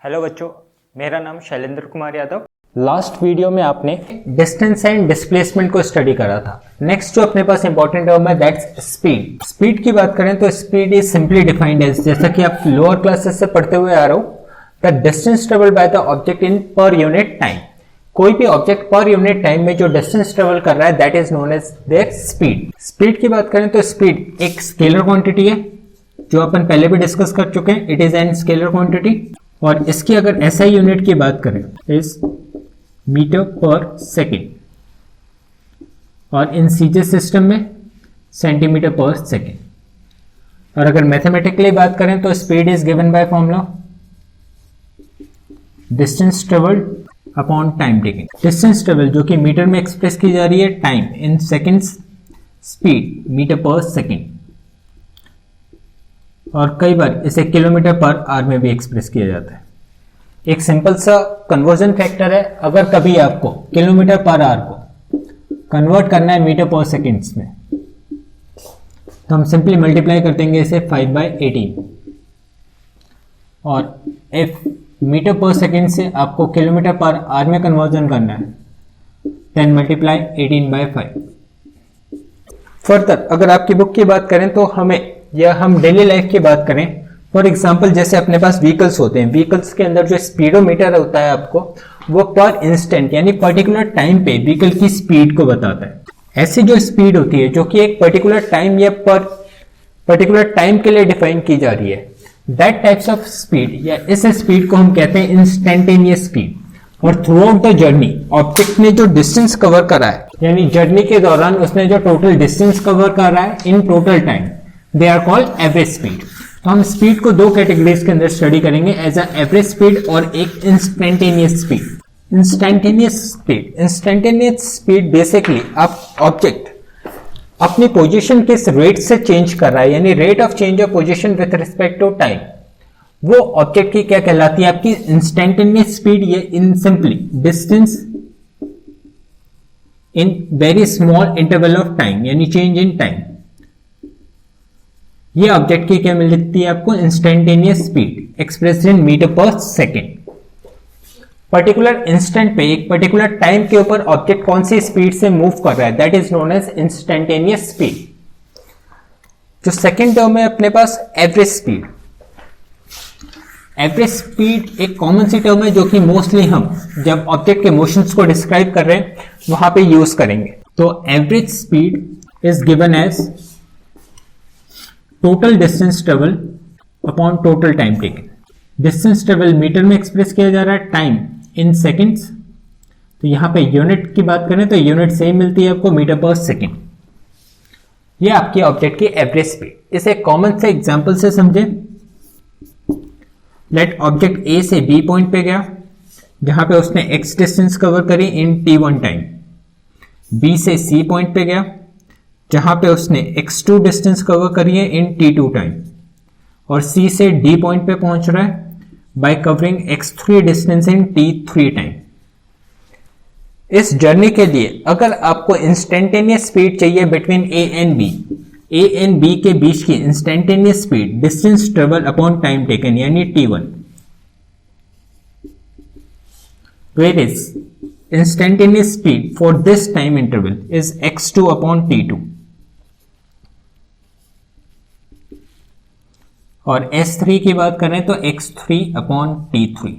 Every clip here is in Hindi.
हेलो बच्चों, मेरा नाम शैलेंद्र कुमार यादव। लास्ट वीडियो में आपने डिस्टेंस एंड डिस्प्लेसमेंट को स्टडी करा था। नेक्स्ट जो अपने पास इंपॉर्टेंट टर्म है दैट्स स्पीड। स्पीड की बात करें तो speed is simply defined as, जैसा कि आप लोअर क्लासेस से पढ़ते हुए आ रहे हो, the distance travelled by the object in per unit time. कोई भी ऑब्जेक्ट पर यूनिट टाइम में जो डिस्टेंस ट्रेवल कर रहा है that is known as their speed. Speed की बात करें तो स्पीड एक स्केलर क्वांटिटी है जो अपन पहले भी डिस्कस कर चुके हैं। It is an scalar quantity और इसकी अगर एसआई यूनिट की बात करें इज मीटर पर सेकेंड और इन सीजे सिस्टम में सेंटीमीटर पर सेकेंड। और अगर मैथमेटिकली बात करें तो speed is given by formula distance travelled upon time taken. Distance travel जो कि मीटर में एक्सप्रेस की जा रही है, time in seconds, speed metre per second, और कई बार इसे किलोमीटर पर आवर में भी एक्सप्रेस किया जाता है। एक सिंपल सा कन्वर्जन फैक्टर है। अगर कभी आपको किलोमीटर पर आवर को कन्वर्ट करना है मीटर पर सेकेंड्स में तो हम सिंपली मल्टीप्लाई कर देंगे इसे 5/18 और इफ मीटर पर सेकेंड से आपको किलोमीटर पर आवर में कन्वर्जन करना है 10 मल्टीप्लाई 18/5। फर्दर अगर आपकी बुक की बात करें तो हमें या हम डेली लाइफ की बात करें, फॉर एग्जांपल जैसे अपने पास व्हीकल्स होते हैं, व्हीकल्स के अंदर जो स्पीडोमीटर होता है आपको वो पर इंस्टेंट यानी पर्टिकुलर टाइम पे व्हीकल की स्पीड को बताता है। ऐसी जो स्पीड होती है जो कि एक पर्टिकुलर टाइम या पर्टिकुलर टाइम के लिए डिफाइन की जा रही है, दैट टाइप्स ऑफ स्पीड या इस स्पीड को हम कहते हैं इंस्टेंटेनियस स्पीड। और through out the journey object ने जो डिस्टेंस कवर करा है यानी जर्नी के दौरान उसने जो टोटल डिस्टेंस कवर करा है in total time, they are called average speed. तो हम स्पीड को दो कैटेगरीज के अंदर स्टडी करेंगे, एज अ एवरेज स्पीड और एक instantaneous speed. Instantaneous speed basically आप ऑब्जेक्ट अपनी पोजीशन किस रेट से चेंज कर रहा है यानी rate of change of position with respect to time, वो ऑब्जेक्ट की क्या कहलाती है, आपकी इंस्टेंटेनियस स्पीड। ये in simply distance in very small interval of time यानी चेंज इन टाइम, ये ऑब्जेक्ट की क्या मिलती है आपको, instantaneous speed expressed in metre per second. Particular instant पे एक पर्टिकुलर टाइम के ऊपर ऑब्जेक्ट कौन सी स्पीड से मूव कर रहा है that is known as instantaneous speed. जो सेकेंड टर्म है अपने पास एवरेज स्पीड। एवरेज स्पीड एक कॉमन सी टर्म है जो कि मोस्टली हम जब ऑब्जेक्ट के मोशंस को डिस्क्राइब कर रहे हैं वहां पे यूज करेंगे। तो average speed is given as total distance travel upon total time taken. Distance travel metre में एक्सप्रेस किया जा रहा है, टाइम इन सेकेंड्स। तो यहां पे यूनिट की बात करें तो यूनिट सेम मिलती है आपको मीटर पर सेकेंड। ये आपकी ऑब्जेक्ट की एवरेज स्पीड। इसे कॉमन से एग्जांपल से समझें। लेट ऑब्जेक्ट ए से बी पॉइंट पे गया जहां पे उसने एक्स डिस्टेंस कवर करी इन t1 टाइम, बी से सी पॉइंट पे गया जहां पे उसने x2 डिस्टेंस कवर करी है इन t2 टाइम, और C से D पॉइंट पे पहुंच रहा है by covering x3 distance in t3 time. इस जर्नी के लिए अगर आपको इंस्टेंटेनियस स्पीड चाहिए बिटवीन A एंड B के बीच की instantaneous speed distance travel upon time taken यानी t1, where is instantaneous speed for this time interval is x2 upon t2। और S3 की बात करें तो x3 अपॉन t3।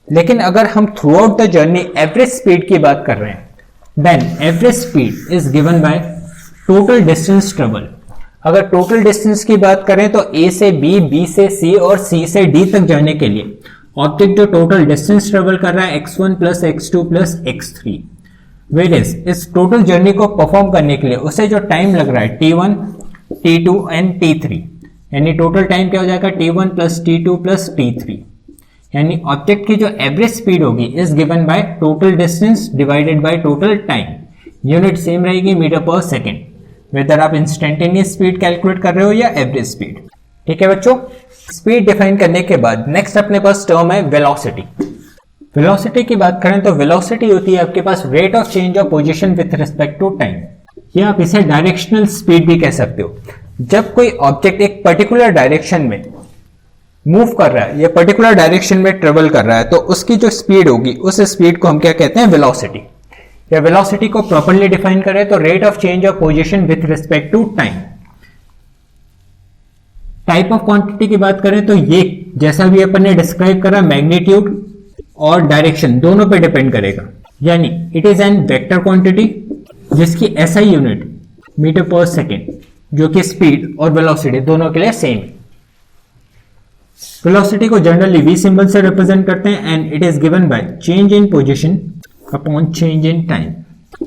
लेकिन अगर हम throughout the journey average speed की बात कर रहे हैं then average speed is given by total distance travel. अगर टोटल डिस्टेंस की बात करें तो A से B, B से C और C से D तक जाने के लिए ऑब्जेक्ट जो टोटल डिस्टेंस ट्रेवल कर रहा है x1 plus x2 plus x3, where is इस टोटल जर्नी को परफॉर्म करने के लिए उसे जो टाइम लग रहा है t1, t2 एंड t3 यानी टोटल टाइम क्या हो जाएगा t1 plus t2 plus t3, यानी ऑब्जेक्ट की जो एवरेज स्पीड होगी is given by total distance divided by total time. Unit same रहेगी मीटर पर सेकेंड, वेदर आप इंस्टेंटेनियस स्पीड कैलकुलेट कर रहे हो या एवरेज स्पीड। ठीक है बच्चों, स्पीड डिफाइन करने के बाद नेक्स्ट अपने पास टर्म है वेलोसिटी। वेलोसिटी की बात करें तो वेलोसिटी होती है आपके पास rate of change of position with respect to time, या आप इसे डायरेक्शनल स्पीड भी कह सकते हो। जब कोई ऑब्जेक्ट एक पर्टिकुलर डायरेक्शन में मूव कर रहा है या पर्टिकुलर डायरेक्शन में ट्रेवल कर रहा है, तो उसकी जो स्पीड होगी उस स्पीड को हम क्या कहते हैं, वेलोसिटी। या वेलोसिटी को प्रॉपर्ली डिफाइन करें तो rate of change of position with respect to time. Type of quantity की बात करें तो ये जैसा भी अपन ने डिस्क्राइब करा, मैग्नीट्यूड और डायरेक्शन दोनों पे डिपेंड करेगा। यानी it is an vector quantity जिसकी SI unit metre per second, जो कि स्पीड और वेलोसिटी दोनों के लिए सेम है। वेलोसिटी को जनरली v सिंबल से रिप्रेजेंट करते हैं and it is given by change in position upon change in time.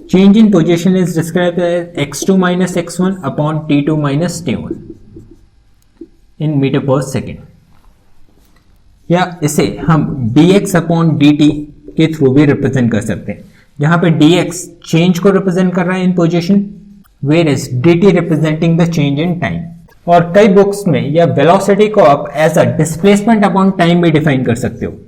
Change in position is described as x2 minus x1 upon t2 minus t1 in metre per second. या इसे हम dx अपॉन dt के थ्रू भी रिप्रेजेंट कर सकते हैं, जहां पे dx चेंज को रिप्रेजेंट कर रहा है in position, where is dt representing the change in time. और कई बुक्स में या वेलोसिटी को आप as a displacement upon time भी डिफाइन कर सकते हो।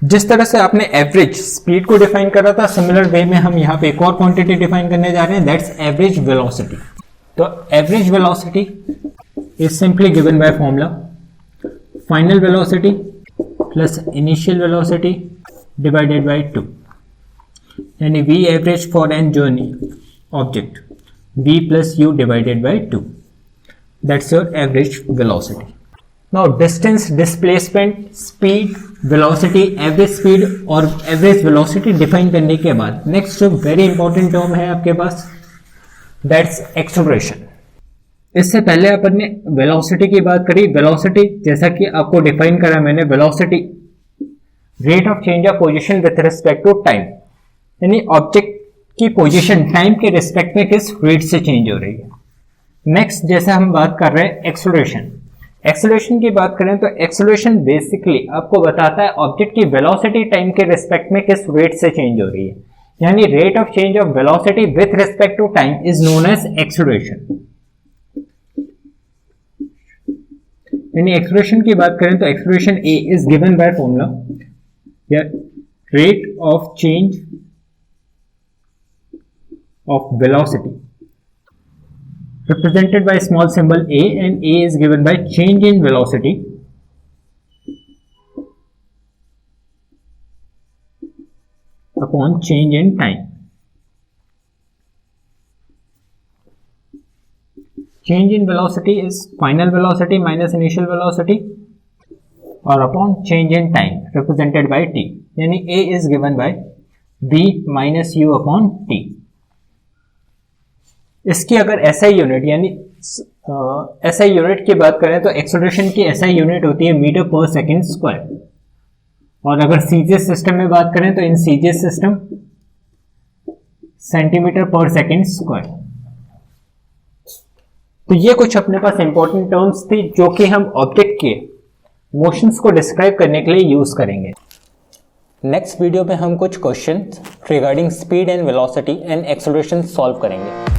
जिस तरह से आपने एवरेज स्पीड को डिफाइन करा था, सिमिलर वे में हम यहां पे एक और क्वांटिटी डिफाइन करने जा रहे हैं, दैट्स एवरेज वेलोसिटी। तो average velocity is simply given by formula final velocity plus initial velocity divided by 2, यानी v average for an journey object v plus u divided by 2, that's your average velocity. Now distance, displacement, speed, velocity, average speed और average velocity define करने के बाद next जो very important term है आपके पास, that's acceleration. इससे पहले अपन ने velocity की बात करी। velocity जैसा कि आपको define करा मैंने, velocity rate of change of position with respect to time, यानी ऑब्जेक्ट की पोजीशन टाइम के रिस्पेक्ट में किस रेट से चेंज हो रही है। नेक्स्ट जैसे हम बात कर रहे हैं एक्सेलरेशन। एक्सेलरेशन की बात करें तो एक्सेलरेशन बेसिकली आपको बताता है ऑब्जेक्ट की वेलोसिटी टाइम के रिस्पेक्ट में किस रेट से चेंज हो रही है, यानी rate of change of velocity with respect to time is known as acceleration. यानी एक्सेलरेशन की बात करें तो acceleration a is given by formula या rate of change of velocity represented by small symbol a, and a is given by change in velocity upon change in time. Change in velocity is final velocity minus initial velocity और upon change in time represented by t, यानी a is given bye v minus u upon t। इसकी अगर SI यूनिट यानी SI यूनिट की बात करें तो एक्सेलरेशन की SI यूनिट होती है मीटर पर सेकेंड स्क्वायर, और अगर सीजीएस सिस्टम में बात करें तो इन सीजीएस सिस्टम सेंटीमीटर पर सेकेंड स्क्वायर। तो ये कुछ अपने पास इंपॉर्टेंट टर्म्स थी जो कि हम ऑब्जेक्ट के मोशंस को डिस्क्राइब करने के लिए यूज करेंगे। नेक्स्ट वीडियो में हम कुछ questions regarding speed and velocity and acceleration solve करेंगे।